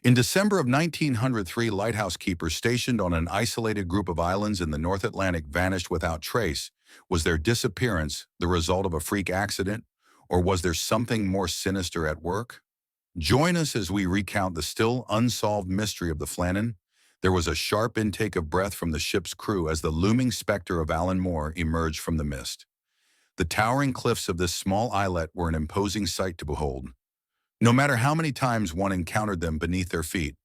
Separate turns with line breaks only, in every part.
In December of 1903, lighthouse keepers stationed on an isolated group of islands in the North Atlantic vanished without trace. Was their disappearance the result of a freak accident, or was there something more sinister at work? Join us as we recount the still unsolved mystery of the Flannan. There was a sharp intake of breath from the ship's crew as the looming specter of Alan Moore emerged from the mist. The towering cliffs of this small islet were an imposing sight to behold. No matter how many times one encountered them beneath their feet,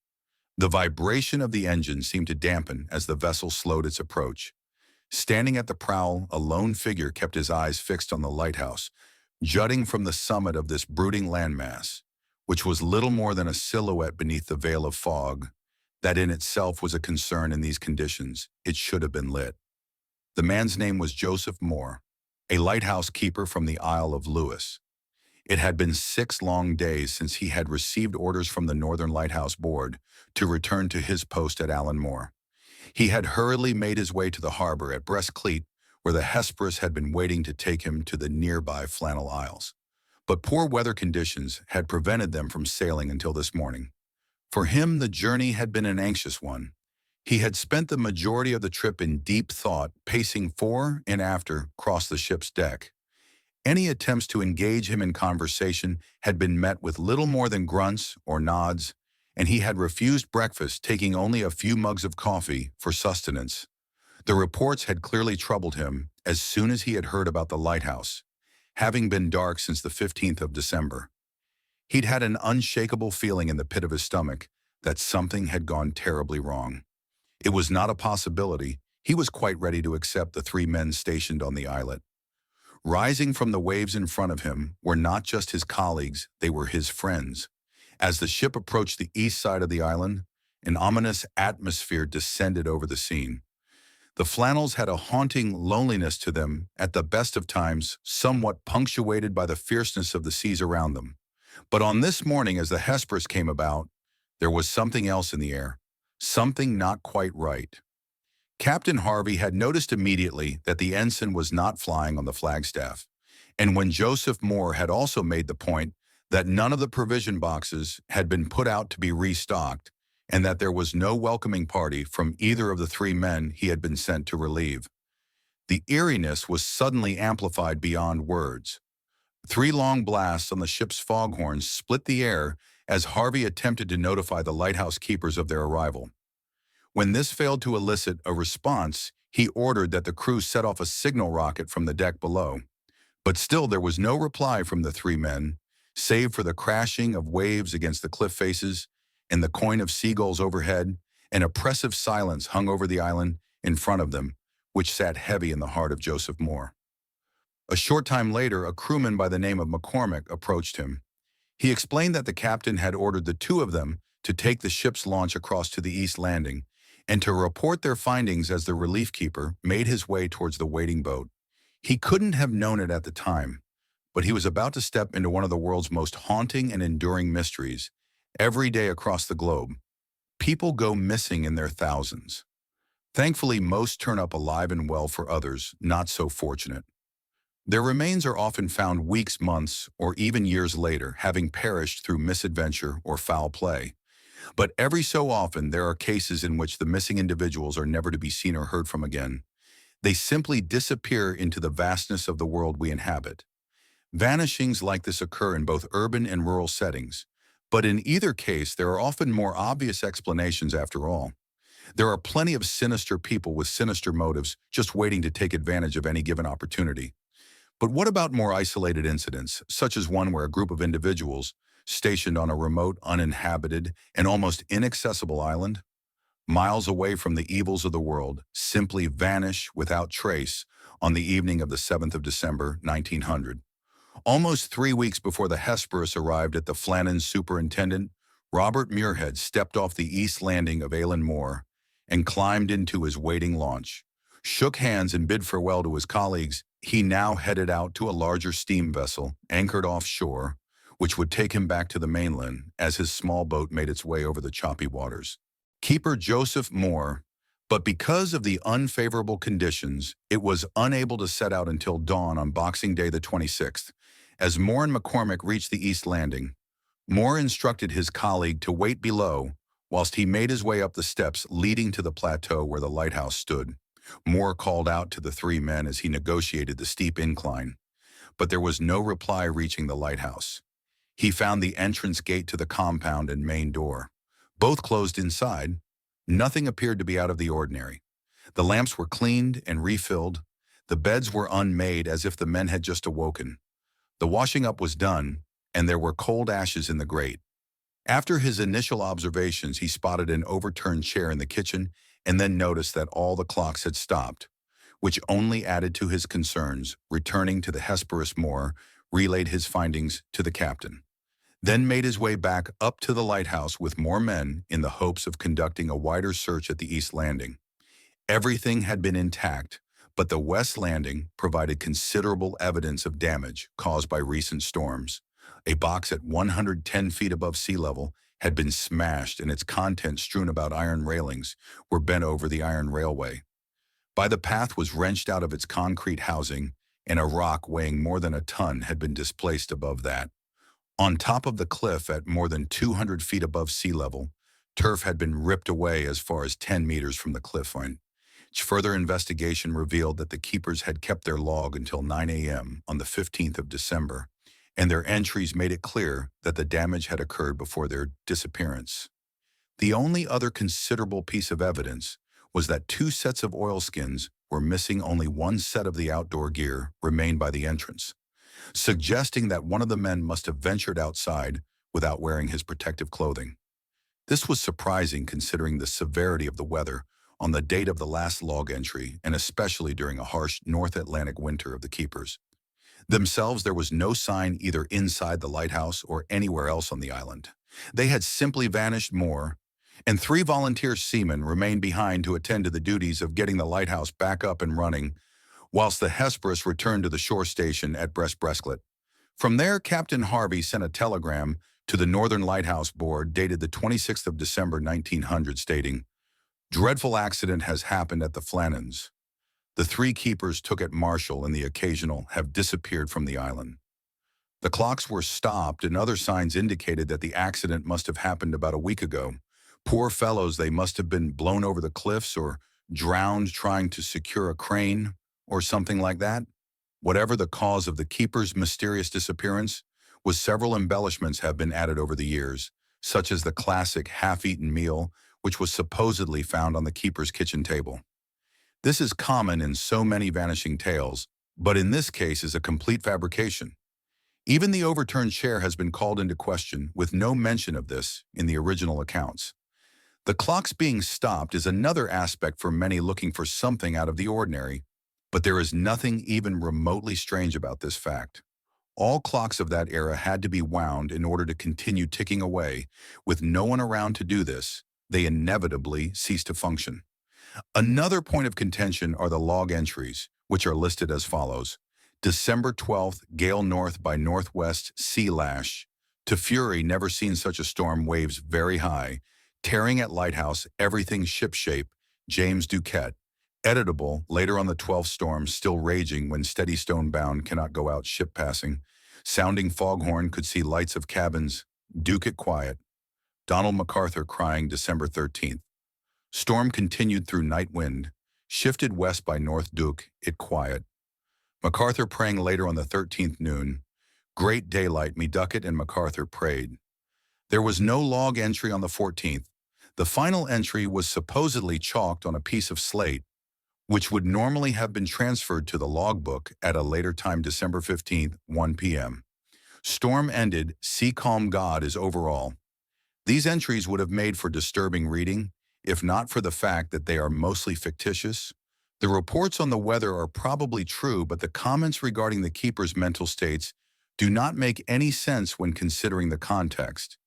the vibration of the engine seemed to dampen as the vessel slowed its approach. Standing at the prow, a lone figure kept his eyes fixed on the lighthouse, jutting from the summit of this brooding landmass, which was little more than a silhouette beneath the veil of fog. That in itself was a concern in these conditions. It should have been lit. The man's name was Joseph Moore, a lighthouse keeper from the Isle of Lewis. It had been 6 long days since he had received orders from the Northern Lighthouse Board to return to his post at Alan Moore. He had hurriedly made his way to the harbor at Brestcleat, where the Hesperus had been waiting to take him to the nearby Flannel Isles. But poor weather conditions had prevented them from sailing until this morning. For him, the journey had been an anxious one. He had spent the majority of the trip in deep thought, pacing fore and after across the ship's deck. Any attempts to engage him in conversation had been met with little more than grunts or nods, and he had refused breakfast, taking only a few mugs of coffee for sustenance. The reports had clearly troubled him as soon as he had heard about the lighthouse, having been dark since the 15th of December. He'd had an unshakable feeling in the pit of his stomach that something had gone terribly wrong. It was not a possibility. He was quite ready to accept the 3 men stationed on the islet. Rising from the waves in front of him were not just his colleagues, they were his friends. As the ship approached the east side of the island, an ominous atmosphere descended over the scene. The Flannels had a haunting loneliness to them, at the best of times, somewhat punctuated by the fierceness of the seas around them. But on this morning, as the Hesperus came about, there was something else in the air, something not quite right. Captain Harvey had noticed immediately that the ensign was not flying on the flagstaff, and when Joseph Moore had also made the point that none of the provision boxes had been put out to be restocked, and that there was no welcoming party from either of the 3 men he had been sent to relieve. The eeriness was suddenly amplified beyond words. 3 long blasts on the ship's foghorns split the air as Harvey attempted to notify the lighthouse keepers of their arrival. When this failed to elicit a response, he ordered that the crew set off a signal rocket from the deck below. But still there was no reply from the 3 men, save for the crashing of waves against the cliff faces and the cooing of seagulls overhead. An oppressive silence hung over the island in front of them, which sat heavy in the heart of Joseph Moore. A short time later, a crewman by the name of McCormick approached him. He explained that the captain had ordered the 2 of them to take the ship's launch across to the east landing and to report their findings as the relief keeper made his way towards the waiting boat. He couldn't have known it at the time, but he was about to step into one of the world's most haunting and enduring mysteries. Every day across the globe, people go missing in their thousands. Thankfully, most turn up alive and well, for others not so fortunate. Their remains are often found weeks, months, or even years later, having perished through misadventure or foul play. But every so often, there are cases in which the missing individuals are never to be seen or heard from again. They simply disappear into the vastness of the world we inhabit. Vanishings like this occur in both urban and rural settings, but in either case, there are often more obvious explanations after all. There are plenty of sinister people with sinister motives just waiting to take advantage of any given opportunity. But what about more isolated incidents, such as one where a group of individuals, stationed on a remote, uninhabited, and almost inaccessible island, miles away from the evils of the world, simply vanish without trace on the evening of the 7th of December, 1900? Almost 3 weeks before the Hesperus arrived at the Flannan, superintendent Robert Muirhead stepped off the east landing of Alan Moore and climbed into his waiting launch. Shook hands and bid farewell to his colleagues, he now headed out to a larger steam vessel anchored offshore, which would take him back to the mainland as his small boat made its way over the choppy waters. Keeper Joseph Moore, but because of the unfavorable conditions, it was unable to set out until dawn on Boxing Day the 26th. As Moore and McCormick reached the east landing, Moore instructed his colleague to wait below whilst he made his way up the steps leading to the plateau where the lighthouse stood. Moore called out to the three men as he negotiated the steep incline, but there was no reply reaching the lighthouse. He found the entrance gate to the compound and main door. Both closed inside. Nothing appeared to be out of the ordinary. The lamps were cleaned and refilled. The beds were unmade as if the men had just awoken. The washing up was done, and there were cold ashes in the grate. After his initial observations, he spotted an overturned chair in the kitchen and then noticed that all the clocks had stopped, which only added to his concerns. Returning to the Hesperus, Moore relayed his findings to the captain, then made his way back up to the lighthouse with more men in the hopes of conducting a wider search at the east landing. Everything had been intact, but the west landing provided considerable evidence of damage caused by recent storms. A box at 110 feet above sea level had been smashed and its contents strewn about. Iron railings were bent over the iron railway. The path was wrenched out of its concrete housing, and a rock weighing more than a ton had been displaced above that. On top of the cliff at more than 200 feet above sea level, turf had been ripped away as far as 10 meters from the cliff line. Further investigation revealed that the keepers had kept their log until 9 a.m. on the 15th of December, and their entries made it clear that the damage had occurred before their disappearance. The only other considerable piece of evidence was that 2 sets of oilskins were missing. Only one set of the outdoor gear remained by the entrance, suggesting that one of the men must have ventured outside without wearing his protective clothing. This was surprising considering the severity of the weather on the date of the last log entry, and especially during a harsh North Atlantic winter of the keepers. Themselves, there was no sign either inside the lighthouse or anywhere else on the island. They had simply vanished. More, and 3 volunteer seamen remained behind to attend to the duties of getting the lighthouse back up and running, whilst the Hesperus returned to the shore station at Brest-Bresklet. From there, Captain Harvey sent a telegram to the Northern Lighthouse Board dated the 26th of December 1900 stating, "Dreadful accident has happened at the Flannans. The 3 keepers took at Marshall and the occasional have disappeared from the island." The clocks were stopped and other signs indicated that the accident must have happened about a week ago. Poor fellows, they must have been blown over the cliffs or drowned trying to secure a crane or something like that. Whatever the cause of the keepers' mysterious disappearance was, several embellishments have been added over the years, such as the classic half-eaten meal, which was supposedly found on the keeper's kitchen table. This is common in so many vanishing tales, but in this case is a complete fabrication. Even the overturned chair has been called into question, with no mention of this in the original accounts. The clocks being stopped is another aspect for many looking for something out of the ordinary, but there is nothing even remotely strange about this fact. All clocks of that era had to be wound in order to continue ticking away. With no one around to do this, they inevitably cease to function. Another point of contention are the log entries, which are listed as follows. December 12th, gale north by northwest, sea lash. To fury, never seen such a storm, waves very high. Tearing at lighthouse, everything shipshape, James Duquette. Editable, later on the 12th storm, still raging when steady stone bound, cannot go out ship passing. Sounding foghorn, could see lights of cabins, Duke it quiet. Donald MacArthur crying, December 13th. Storm continued through night wind, shifted west by north, Duke it quiet. MacArthur praying later on the 13th noon. Great daylight, me Duckett and MacArthur prayed. There was no log entry on the 14th. The final entry was supposedly chalked on a piece of slate, which would normally have been transferred to the logbook at a later time, December 15th, 1 p.m. Storm ended, sea calm, God is overall. These entries would have made for disturbing reading, if not for the fact that they are mostly fictitious. The reports on the weather are probably true, but the comments regarding the keeper's mental states do not make any sense when considering the context.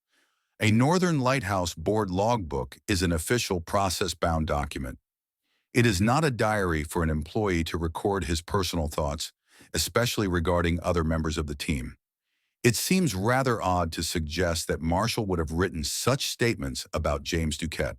A Northern Lighthouse Board logbook is an official process-bound document. It is not a diary for an employee to record his personal thoughts, especially regarding other members of the team. It seems rather odd to suggest that Marshall would have written such statements about James Duquette.